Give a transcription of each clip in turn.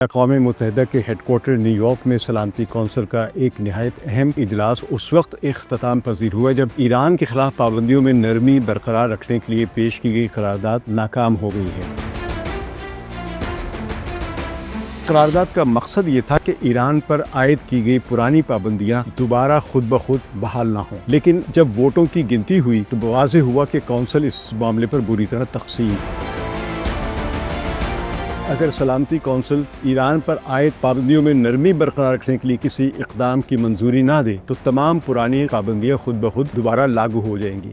اقوام متحدہ کے ہیڈ کوارٹر نیو یارک میں سلامتی کونسل کا ایک نہایت اہم اجلاس اس وقت اختتام پذیر ہوا جب ایران کے خلاف پابندیوں میں نرمی برقرار رکھنے کے لیے پیش کی گئی قرارداد ناکام ہو گئی ہے۔ قرارداد کا مقصد یہ تھا کہ ایران پر عائد کی گئی پرانی پابندیاں دوبارہ خود بخود بحال نہ ہوں، لیکن جب ووٹوں کی گنتی ہوئی تو واضح ہوا کہ کونسل اس معاملے پر بری طرح تقسیم ہے۔ اگر سلامتی کونسل ایران پر عائد پابندیوں میں نرمی برقرار رکھنے کے لیے کسی اقدام کی منظوری نہ دے تو تمام پرانی پابندیاں خود بخود دوبارہ لاگو ہو جائیں گی۔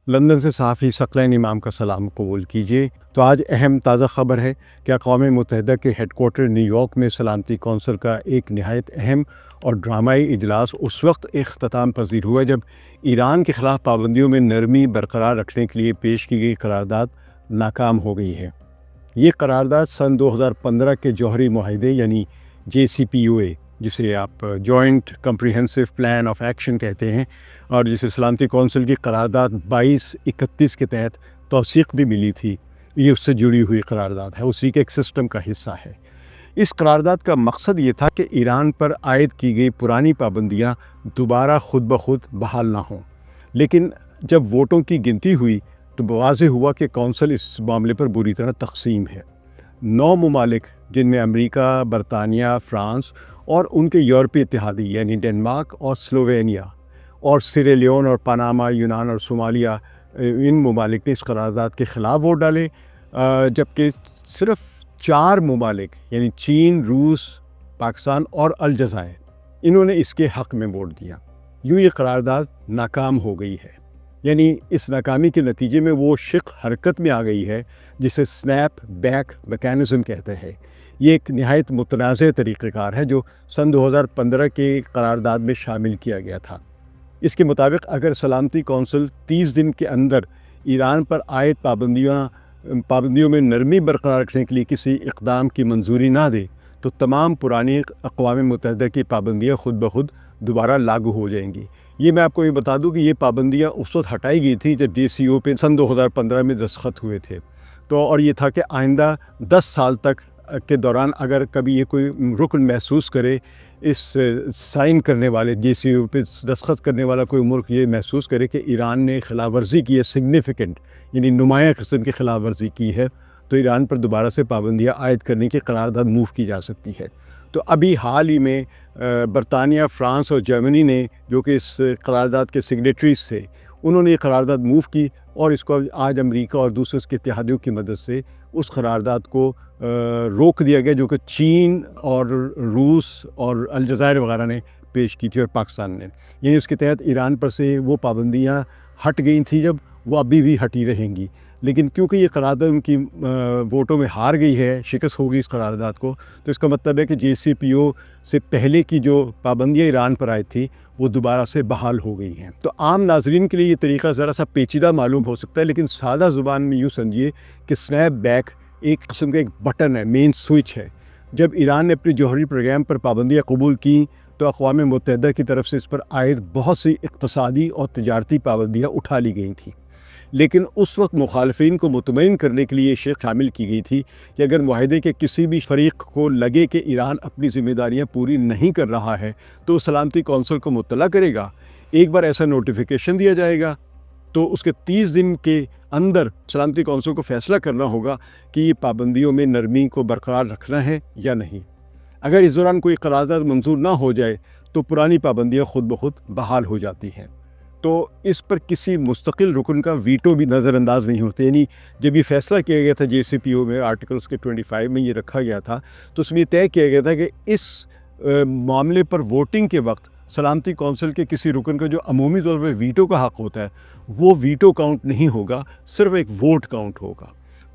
لندن سے صحافی ثقلین امام کا سلام قبول کیجیے۔ تو آج اہم تازہ خبر ہے کہ اقوام متحدہ کے ہیڈ کوارٹر نیو یارک میں سلامتی کونسل کا ایک نہایت اہم اور ڈرامائی اجلاس اس وقت اختتام پذیر ہوا جب ایران کے خلاف پابندیوں میں نرمی برقرار رکھنے کے لیے پیش کی گئی قرارداد ناکام ہو گئی ہے۔ یہ قرارداد سن 2015 کے جوہری معاہدے یعنی JCPOA، جسے آپ joint comprehensive plan of action کہتے ہیں، اور جسے سلامتی کونسل کی قرارداد 2231 کے تحت توثیق بھی ملی تھی، یہ اس سے جڑی ہوئی قرارداد ہے، اسی کے ایک سسٹم کا حصہ ہے۔ اس قرارداد کا مقصد یہ تھا کہ ایران پر عائد کی گئی پرانی پابندیاں دوبارہ خود بخود بحال نہ ہوں، لیکن جب ووٹوں کی گنتی ہوئی تو واضح ہوا کہ کونسل اس معاملے پر بری طرح تقسیم ہے۔ 9 ممالک جن میں امریکہ، برطانیہ، فرانس اور ان کے یورپی اتحادی یعنی ڈنمارک اور سلووینیا اور سیریلیون اور پاناما، یونان اور صومالیہ، ان ممالک نے اس قرارداد کے خلاف ووٹ ڈالے، جبکہ صرف 4 ممالک یعنی چین، روس، پاکستان اور الجزائر، انہوں نے اس کے حق میں ووٹ دیا۔ یوں یہ قرارداد ناکام ہو گئی ہے، یعنی اس ناکامی کے نتیجے میں وہ شق حرکت میں آ گئی ہے جسے سنیپ بیک میکانزم کہتے ہیں۔ یہ ایک نہایت متنازع طریقہ کار ہے جو سن 2015 کے قرارداد میں شامل کیا گیا تھا۔ اس کے مطابق اگر سلامتی کونسل 30 دن کے اندر ایران پر عائد پابندیوں میں نرمی برقرار رکھنے کے لیے کسی اقدام کی منظوری نہ دے تو تمام پرانی اقوام متحدہ کی پابندیاں خود بخود دوبارہ لاگو ہو جائیں گی۔ یہ میں آپ کو یہ بتا دوں کہ یہ پابندیاں اس وقت ہٹائی گئی تھی جب JCPOA پہ سن 2015 میں دستخط ہوئے تھے، اور یہ تھا کہ آئندہ 10 سال تک کے دوران اگر کبھی یہ کوئی رکن محسوس کرے، اس سائن کرنے والے JCPOA پہ دستخط کرنے والا کوئی ملک یہ محسوس کرے کہ ایران نے خلاف ورزی کی ہے، سگنیفیکنٹ یعنی نمایاں قسم کی خلاف ورزی کی ہے، تو ایران پر دوبارہ سے پابندیاں عائد کرنے کی قرارداد موو کی جا سکتی ہے۔ تو ابھی حال ہی میں برطانیہ، فرانس اور جرمنی نے، جو کہ اس قرارداد کے سگنیٹریز تھے، انہوں نے یہ قرارداد موو کی، اور اس کو آج امریکہ اور دوسرے اس کے اتحادیوں کی مدد سے اس قرارداد کو روک دیا گیا جو کہ چین اور روس اور الجزائر وغیرہ نے پیش کی تھی اور پاکستان نے، یعنی اس کے تحت ایران پر سے وہ پابندیاں ہٹ گئی تھیں جب، وہ ابھی بھی ہٹی رہیں گی، لیکن کیونکہ یہ قرارداد ان کی ووٹوں میں ہار گئی ہے، شکست ہو گئی اس قرارداد کو، تو اس کا مطلب ہے کہ JCPOA سے پہلے کی جو پابندیاں ایران پر آئی تھی وہ دوبارہ سے بحال ہو گئی ہیں۔ تو عام ناظرین کے لیے یہ طریقہ ذرا سا پیچیدہ معلوم ہو سکتا ہے، لیکن سادہ زبان میں یوں سمجھیے کہ سنیپ بیک ایک قسم کا ایک بٹن ہے، مین سوئچ ہے۔ جب ایران نے اپنی جوہری پروگرام پر پابندیاں قبول کیں تو اقوام متحدہ کی طرف سے اس پر عائد بہت سی اقتصادی اور تجارتی پابندیاں اٹھا لی گئی تھیں، لیکن اس وقت مخالفین کو مطمئن کرنے کے لیے یہ شرط شامل کی گئی تھی کہ اگر معاہدے کے کسی بھی فریق کو لگے کہ ایران اپنی ذمہ داریاں پوری نہیں کر رہا ہے تو وہ سلامتی کونسل کو مطلع کرے گا۔ ایک بار ایسا نوٹیفیکیشن دیا جائے گا تو اس کے 30 دن کے اندر سلامتی کونسل کو فیصلہ کرنا ہوگا کہ یہ پابندیوں میں نرمی کو برقرار رکھنا ہے یا نہیں۔ اگر اس دوران کوئی قرارداد منظور نہ ہو جائے تو پرانی پابندیاں خود بخود بحال ہو جاتی ہیں۔ تو اس پر کسی مستقل رکن کا ویٹو بھی نظر انداز نہیں ہوتے، یعنی جب یہ فیصلہ کیا گیا تھا JCPOA میں، آرٹیکل اس کے 25 میں یہ رکھا گیا تھا، تو اس میں یہ طے کیا گیا تھا کہ اس معاملے پر ووٹنگ کے وقت سلامتی کونسل کے کسی رکن کا جو عمومی طور پر ویٹو کا حق ہوتا ہے وہ ویٹو کاؤنٹ نہیں ہوگا، صرف ایک ووٹ کاؤنٹ ہوگا۔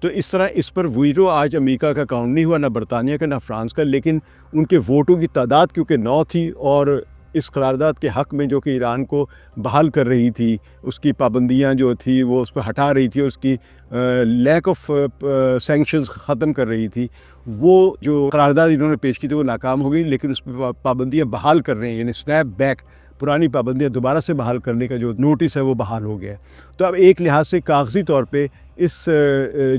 تو اس طرح اس پر ویٹو آج امریکہ کا کاؤنٹ نہیں ہوا، نہ برطانیہ کا، نہ فرانس کا، لیکن ان کے ووٹوں کی تعداد کیونکہ 9 تھی، اور اس قرارداد کے حق میں جو کہ ایران کو بحال کر رہی تھی، اس کی پابندیاں جو تھی وہ اس پر ہٹا رہی تھی، اس کی لیک آف سینکشنز ختم کر رہی تھی، وہ جو قرارداد انہوں نے پیش کی تھی وہ ناکام ہو گئی، لیکن اس پہ پابندیاں بحال کر رہے ہیں، یعنی سنیپ بیک پرانی پابندیاں دوبارہ سے بحال کرنے کا جو نوٹس ہے وہ بحال ہو گیا ہے۔ تو اب ایک لحاظ سے کاغذی طور پہ اس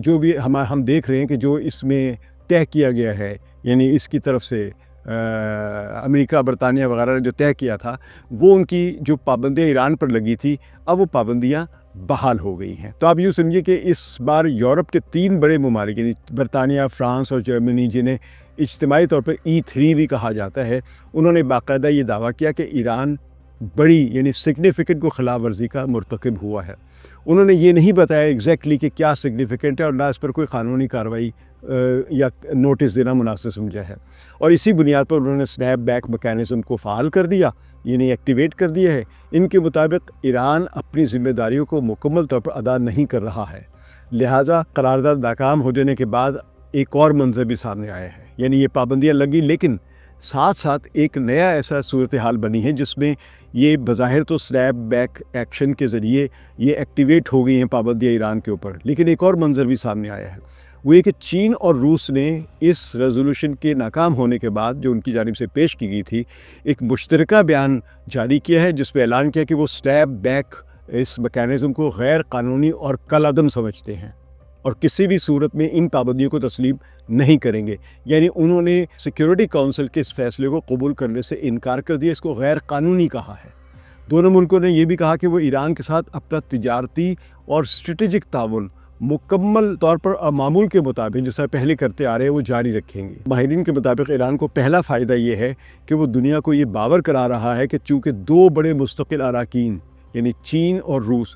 جو بھی ہم دیکھ رہے ہیں کہ جو اس میں طے کیا گیا ہے، یعنی اس کی طرف سے امریکہ برطانیہ وغیرہ نے جو طے کیا تھا، وہ ان کی جو پابندیاں ایران پر لگی تھی اب وہ پابندیاں بحال ہو گئی ہیں۔ تو آپ یوں سمجھیے کہ اس بار یورپ کے 3 بڑے ممالک یعنی برطانیہ، فرانس اور جرمنی، جنہیں اجتماعی طور پر E3 بھی کہا جاتا ہے، انہوں نے باقاعدہ یہ دعویٰ کیا کہ ایران بڑی یعنی سگنیفیکنٹ کو خلاف ورزی کا مرتکب ہوا ہے۔ انہوں نے یہ نہیں بتایا ایگزیکٹلی کہ کیا سگنیفیکنٹ ہے اور نہ اس پر کوئی قانونی کارروائی یا نوٹس دینا مناسب سمجھا ہے، اور اسی بنیاد پر انہوں نے سنیپ بیک میکینزم کو فعال کر دیا، یعنی ایکٹیویٹ کر دیا ہے۔ ان کے مطابق ایران اپنی ذمہ داریوں کو مکمل طور پر ادا نہیں کر رہا ہے، لہٰذا قرارداد ناکام ہو جانے کے بعد ایک اور منظر بھی سامنے آیا ہے، یعنی یہ پابندیاں لگی لیکن ساتھ ساتھ ایک نیا ایسا صورتحال بنی ہے جس میں یہ بظاہر تو سنیپ بیک ایکشن کے ذریعے یہ ایکٹیویٹ ہو گئی ہیں پابندیاں ایران کے اوپر، لیکن ایک اور منظر بھی سامنے آیا ہے، وہ یہ کہ چین اور روس نے اس ریزولوشن کے ناکام ہونے کے بعد جو ان کی جانب سے پیش کی گئی تھی ایک مشترکہ بیان جاری کیا ہے جس پہ اعلان کیا کہ وہ سنیپ بیک اس میکینزم کو غیر قانونی اور کالعدم سمجھتے ہیں اور کسی بھی صورت میں ان پابندیوں کو تسلیم نہیں کریں گے، یعنی انہوں نے سیکیورٹی کونسل کے اس فیصلے کو قبول کرنے سے انکار کر دیا، اس کو غیر قانونی کہا ہے۔ دونوں ملکوں نے یہ بھی کہا کہ وہ ایران کے ساتھ اپنا تجارتی اور اسٹریٹجک تعاون مکمل طور پر معمول کے مطابق جیسا پہلے کرتے آ رہے ہیں وہ جاری رکھیں گے۔ ماہرین کے مطابق ایران کو پہلا فائدہ یہ ہے کہ وہ دنیا کو یہ باور کرا رہا ہے کہ چونکہ 2 بڑے مستقل اراکین یعنی چین اور روس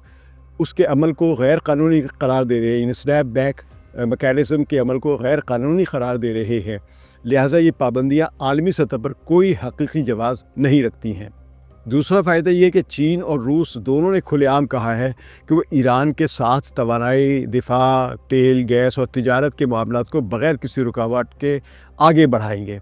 اس کے عمل کو غیر قانونی قرار دے رہے ہیں، یعنی سنیپ بیک میکینزم کے عمل کو غیر قانونی قرار دے رہے ہیں، لہٰذا یہ پابندیاں عالمی سطح پر کوئی حقیقی جواز نہیں رکھتی ہیں۔ دوسرا فائدہ یہ کہ چین اور روس دونوں نے کھلے عام کہا ہے کہ وہ ایران کے ساتھ توانائی، دفاع، تیل، گیس اور تجارت کے معاملات کو بغیر کسی رکاوٹ کے آگے بڑھائیں گے۔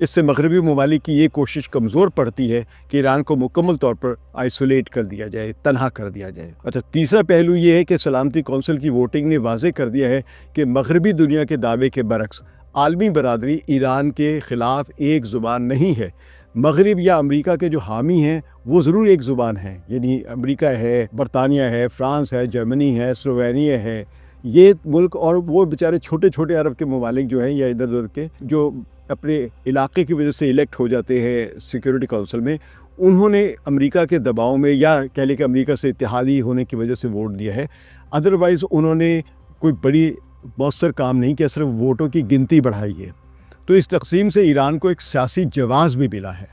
اس سے مغربی ممالک کی یہ کوشش کمزور پڑتی ہے کہ ایران کو مکمل طور پر آئسولیٹ کر دیا جائے، تنہا کر دیا جائے۔ اچھا، تیسرا پہلو یہ ہے کہ سلامتی کونسل کی ووٹنگ نے واضح کر دیا ہے کہ مغربی دنیا کے دعوے کے برعکس عالمی برادری ایران کے خلاف ایک زبان نہیں ہے۔ مغرب یا امریکہ کے جو حامی ہیں وہ ضرور ایک زبان ہیں، یعنی امریکہ ہے، برطانیہ ہے، فرانس ہے، جرمنی ہے، سلووینیا ہے، یہ ملک اور وہ بیچارے چھوٹے چھوٹے عرب کے ممالک جو ہیں یا ادھر ادھر کے جو اپنے علاقے کی وجہ سے الیکٹ ہو جاتے ہیں سیکیورٹی کونسل میں، انہوں نے امریکہ کے دباؤ میں یا کہہ لیں کہ امریکہ سے اتحادی ہونے کی وجہ سے ووٹ دیا ہے، ادروائز انہوں نے کوئی بڑی مؤثر کام نہیں کیا، صرف ووٹوں کی گنتی بڑھائی ہے۔ تو اس تقسیم سے ایران کو ایک سیاسی جواز بھی ملا ہے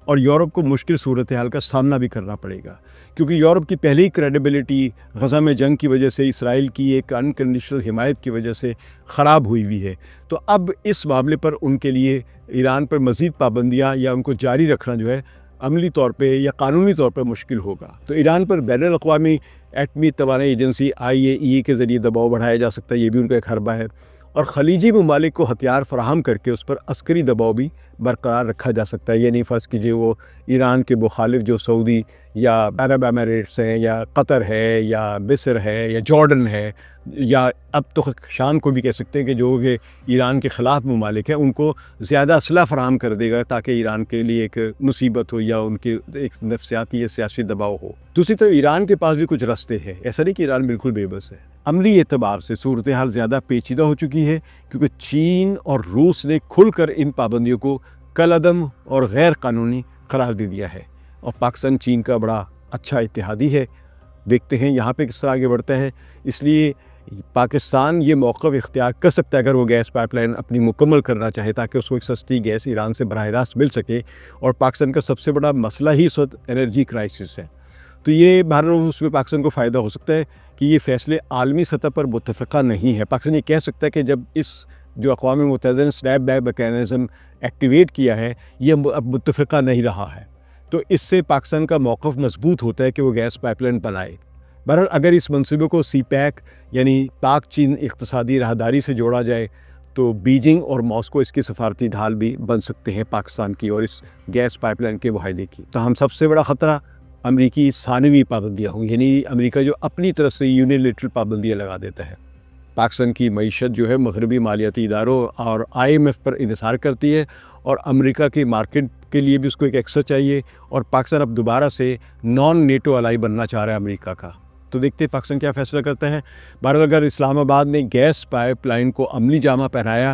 اور یورپ کو مشکل صورتحال کا سامنا بھی کرنا پڑے گا، کیونکہ یورپ کی پہلی کریڈیبلٹی غزہ میں جنگ کی وجہ سے، اسرائیل کی ایک انکنڈیشنل حمایت کی وجہ سے خراب ہوئی ہے۔ تو اب اس معاملے پر ان کے لیے ایران پر مزید پابندیاں یا ان کو جاری رکھنا جو ہے عملی طور پہ یا قانونی طور پر مشکل ہوگا۔ تو ایران پر بین الاقوامی ایٹمی توانائی ایجنسی IAEA کے ذریعے دباؤ بڑھایا جا سکتا ہے، یہ بھی ان کا ایک حربہ ہے، اور خلیجی ممالک کو ہتھیار فراہم کر کے اس پر عسکری دباؤ بھی برقرار رکھا جا سکتا ہے، یعنی فرض کیجیے وہ ایران کے مخالف جو سعودی یا عرب امریٹس ہیں یا قطر ہے یا مصر ہے یا جارڈن ہے یا اب تو شام کو بھی کہہ سکتے ہیں کہ جو کہ ایران کے خلاف ممالک ہیں، ان کو زیادہ اسلحہ فراہم کر دے گا تاکہ ایران کے لیے ایک مصیبت ہو یا ان کی ایک نفسیاتی یا سیاسی دباؤ ہو۔ دوسری طرف ایران کے پاس بھی کچھ رستے ہیں، ایسا نہیں کہ ایران بالکل بے بس ہے۔ عملی اعتبار سے صورتحال زیادہ پیچیدہ ہو چکی ہے کیونکہ چین اور روس نے کھل کر ان پابندیوں کو کالعدم اور غیر قانونی قرار دے دیا ہے، اور پاکستان چین کا بڑا اچھا اتحادی ہے۔ دیکھتے ہیں یہاں پہ کس طرح آگے بڑھتا ہے، اس لیے پاکستان یہ موقف اختیار کر سکتا ہے اگر وہ گیس پائپ لائن اپنی مکمل کرنا چاہے تاکہ اس کو ایک سستی گیس ایران سے براہ راست مل سکے، اور پاکستان کا سب سے بڑا مسئلہ ہی اس وقت انرجی کرائسس ہے۔ تو یہ بہرحال اس میں پاکستان کو فائدہ ہو سکتا ہے کہ یہ فیصلے عالمی سطح پر متفقہ نہیں ہے۔ پاکستان یہ کہہ سکتا ہے کہ جب اس جو اقوام متحدہ نے سنیپ بیک میکینزم ایکٹیویٹ کیا ہے یہ اب متفقہ نہیں رہا ہے، تو اس سے پاکستان کا موقف مضبوط ہوتا ہے کہ وہ گیس پائپ لائن بنائے۔ بہرحال اگر اس منصوبے کو سی پیک یعنی پاک چین اقتصادی راہداری سے جوڑا جائے تو بیجنگ اور ماسکو اس کی سفارتی ڈھال بھی بن سکتے ہیں پاکستان کی اور اس گیس پائپ لائن کے معاہدے کی۔ تو ہم سب سے بڑا خطرہ امریکی ثانوی پابندیاں ہوں، یعنی امریکہ جو اپنی طرف سے یونیلیٹرل پابندیاں لگا دیتا ہے۔ پاکستان کی معیشت جو ہے مغربی مالیاتی اداروں اور IMF پر انحصار کرتی ہے، اور امریکہ کی مارکیٹ کے لیے بھی اس کو ایک ایکسس چاہیے، اور پاکستان اب دوبارہ سے نان نیٹو الائی بننا چاہ رہا ہے امریکہ کا۔ تو دیکھتے ہیں پاکستان کیا فیصلہ کرتا ہے۔ بہرحال اگر اسلام آباد نے گیس پائپ لائن کو عملی جامہ پہنایا